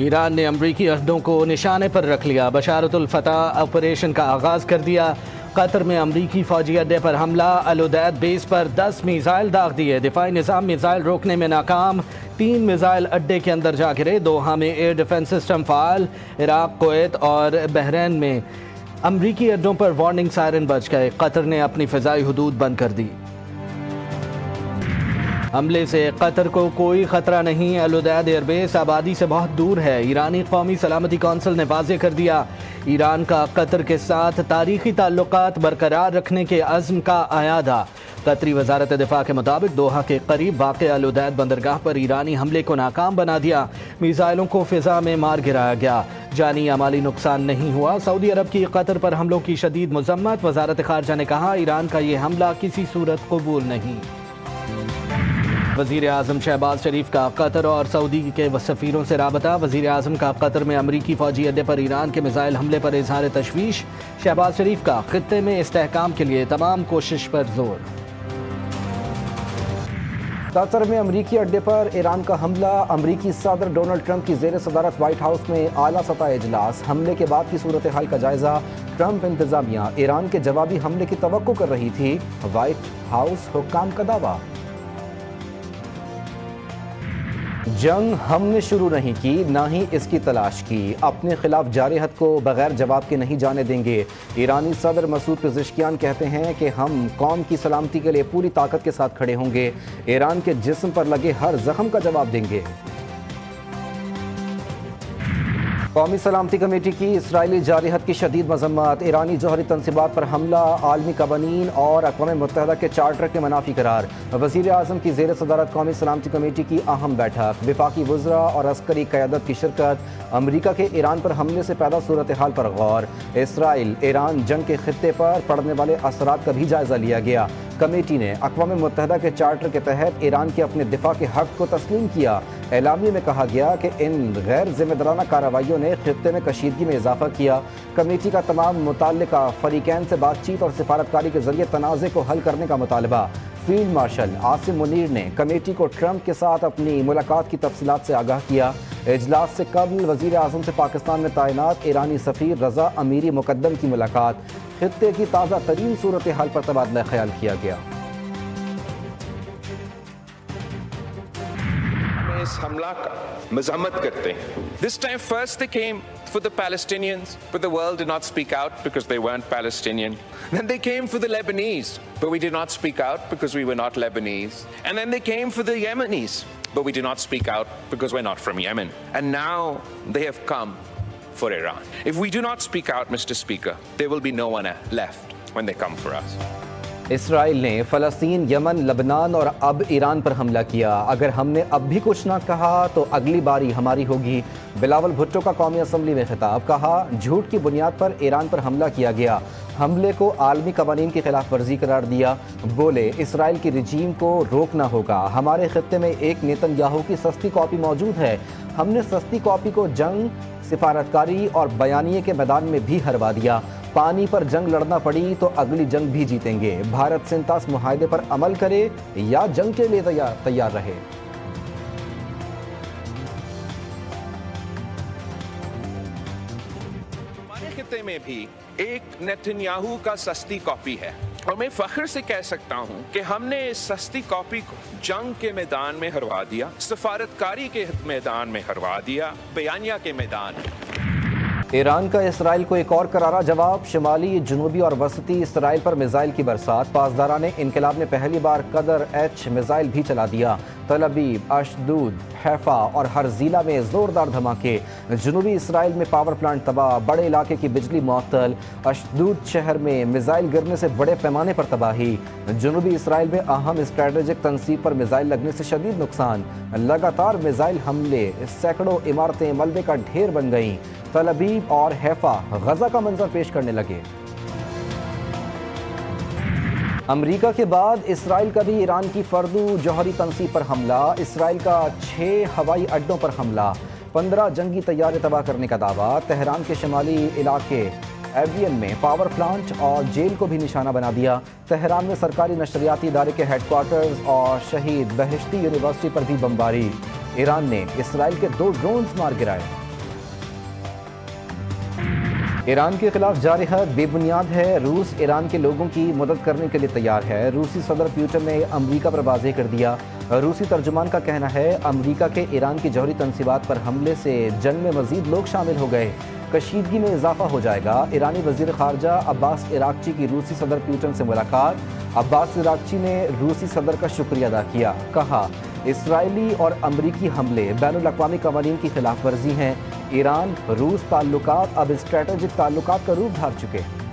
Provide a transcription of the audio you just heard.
ایران نے امریکی عہدوں کو نشانے پر رکھ لیا، بشارت الفتح آپریشن کا آغاز کر دیا۔ قطر میں امریکی فوجی اڈے پر حملہ، العدید بیس پر 10 میزائل داغ دیے، دفاعی نظام میزائل روکنے میں ناکام، 3 میزائل اڈے کے اندر جا گرے۔ دوحہ میں ایئر ڈیفنس سسٹم فعال، عراق، کویت اور بحرین میں امریکی اڈوں پر وارننگ سائرن بج گئے۔ قطر نے اپنی فضائی حدود بند کر دی۔ حملے سے قطر کو کوئی خطرہ نہیں، العدید ایئر بیس آبادی سے بہت دور ہے، ایرانی قومی سلامتی کونسل نے واضح کر دیا۔ ایران کا قطر کے ساتھ تاریخی تعلقات برقرار رکھنے کے عزم کا اعادہ۔ قطری وزارت دفاع کے مطابق دوحہ کے قریب واقع العدید بندرگاہ پر ایرانی حملے کو ناکام بنا دیا، میزائلوں کو فضا میں مار گرایا گیا، جانی یا مالی نقصان نہیں ہوا۔ سعودی عرب کی قطر پر حملوں کی شدید مذمت، وزارت خارجہ نے کہا ایران کا یہ حملہ کسی صورت قبول نہیں۔ وزیر اعظم شہباز شریف کا قطر اور سعودی کے سفیروں سے رابطہ، وزیر اعظم کا قطر میں امریکی فوجی اڈے پر ایران کے میزائل حملے پر اظہار تشویش، شہباز شریف کا خطے میں استحکام کے لیے تمام کوشش پر زور۔ قطر میں امریکی اڈے پر ایران کا حملہ، امریکی صدر ڈونلڈ ٹرمپ کی زیر صدارت وائٹ ہاؤس میں اعلیٰ سطح اجلاس، حملے کے بعد کی صورتحال کا جائزہ، ٹرمپ انتظامیہ ایران کے جوابی حملے کی توقع کر رہی تھی، وائٹ ہاؤس حکام کا دعویٰ۔ جنگ ہم نے شروع نہیں کی، نہ ہی اس کی تلاش کی، اپنے خلاف جارحیت کو بغیر جواب کے نہیں جانے دیں گے۔ ایرانی صدر مسعود پزشکیان کہتے ہیں کہ ہم قوم کی سلامتی کے لیے پوری طاقت کے ساتھ کھڑے ہوں گے، ایران کے جسم پر لگے ہر زخم کا جواب دیں گے۔ قومی سلامتی کمیٹی کی اسرائیلی جارحیت کی شدید مذمت، ایرانی جوہری تنصیبات پر حملہ، عالمی قوانین اور اقوام متحدہ کے چارٹر کے منافی قرار۔ وزیر اعظم کی زیر صدارت قومی سلامتی کمیٹی کی اہم بیٹھک، وفاقی وزراء اور عسکری قیادت کی شرکت، امریکہ کے ایران پر حملے سے پیدا صورتحال پر غور، اسرائیل ایران جنگ کے خطے پر پڑنے والے اثرات کا بھی جائزہ لیا گیا۔ کمیٹی نے اقوام متحدہ کے چارٹر کے تحت ایران کے اپنے دفاع کے حق کو تسلیم کیا۔ اعلامیے میں کہا گیا کہ ان غیر ذمہ دارانہ کارروائیوں نے خطے میں کشیدگی میں اضافہ کیا۔ کمیٹی کا تمام متعلقہ فریقین سے بات چیت اور سفارتکاری کے ذریعے تنازع کو حل کرنے کا مطالبہ۔ فیلڈ مارشل عاصم منیر نے کمیٹی کو ٹرمپ کے ساتھ اپنی ملاقات کی تفصیلات سے آگاہ کیا۔ اجلاس سے قبل وزیر اعظم سے پاکستان میں تعینات ایرانی سفیر رضا امیری مقدم کی ملاقات، خطے کی تازہ ترین صورتحال پر تبادلہ خیال کیا گیا۔ اس حملہ کا مذمت کرتے ہیں۔ This time first they came for the Palestinians, but the world did not speak out because they weren't Palestinian. Then they came for the Lebanese, but we did not speak out because we were not Lebanese. And then they came for the Yemenis, but we did not speak out because we're not from Yemen. And now they have come for Iran. If we do not speak out, Mr. Speaker, there will be no one left when they come for us. اسرائیل نے فلسطین، یمن، لبنان اور اب ایران پر حملہ کیا۔ اگر ہم نے اب بھی کچھ نہ کہا تو اگلی باری ہماری ہوگی۔ بلاول بھٹو کا قومی اسمبلی میں خطاب، کہا جھوٹ کی بنیاد پر ایران پر حملہ کیا گیا، حملے کو عالمی قوانین کی خلاف ورزی قرار دیا۔ بولے اسرائیل کی رجیم کو روکنا ہوگا، ہمارے خطے میں ایک نیتن یاہو کی سستی کاپی موجود ہے، ہم نے سستی کاپی کو جنگ، سفارتکاری اور بیانیے کے میدان میں بھی ہروا دیا۔ پانی پر جنگ لڑنا پڑی تو اگلی جنگ بھی جیتیں گے۔ بھارت سنتاس معاہدے پر عمل کرے یا جنگ کے لیے تیار رہے۔ ہمارے خطے میں بھی ایک نیتن یاہو کا سستی کاپی ہے، اور میں فخر سے کہہ سکتا ہوں کہ ہم نے اس سستی کاپی کو جنگ کے میدان میں ہروا دیا، سفارتکاری کے میدان میں ہروا دیا، بیانیہ کے میدان میں۔ ایران کا اسرائیل کو ایک اور کرارا جواب، شمالی، جنوبی اور وسطی اسرائیل پر میزائل کی برسات، پاسداران انقلاب نے پہلی بار قدر ایچ میزائل بھی چلا دیا۔ تل ابیب، اشدود، حیفا اور ہرزیلا میں زوردار دھماکے، جنوبی اسرائیل میں پاور پلانٹ تباہ، بڑے علاقے کی بجلی معطل، اشدود شہر میں میزائل گرنے سے بڑے پیمانے پر تباہی، جنوبی اسرائیل میں اہم اسٹریٹجک تنصیب پر میزائل لگنے سے شدید نقصان، لگاتار میزائل حملے، سینکڑوں عمارتیں ملبے کا ڈھیر بن گئیں، تل ابیب اور حیفا غزہ کا منظر پیش کرنے لگے۔ امریکہ کے بعد اسرائیل کا بھی ایران کی فردو جوہری تنصیب پر حملہ، اسرائیل کا 6 ہوائی اڈوں پر حملہ، 15 جنگی طیارے تباہ کرنے کا دعویٰ، تہران کے شمالی علاقے ایوین میں پاور پلانٹ اور جیل کو بھی نشانہ بنا دیا، تہران میں سرکاری نشریاتی ادارے کے ہیڈ کوارٹرز اور شہید بہشتی یونیورسٹی پر بھی بمباری، ایران نے اسرائیل کے 2 ڈرونز مار گرائے۔ ایران کے خلاف جارحت بے بنیاد ہے، روس ایران کے لوگوں کی مدد کرنے کے لیے تیار ہے۔ روسی صدر پیوٹن نے امریکہ پر واضح کر دیا۔ روسی ترجمان کا کہنا ہے امریکہ کے ایران کی جوہری تنصیبات پر حملے سے جنگ میں مزید لوگ شامل ہو گئے، کشیدگی میں اضافہ ہو جائے گا۔ ایرانی وزیر خارجہ عباس عراقچی کی روسی صدر پیوٹن سے ملاقات۔ عباس عراقچی نے روسی صدر کا شکریہ ادا کیا، کہا اسرائیلی اور امریکی حملے بین الاقوامی قوانین کی خلاف ورزی ہیں۔ ایران روس تعلقات اب اسٹریٹجک تعلقات کا روپ دھار چکے ہیں۔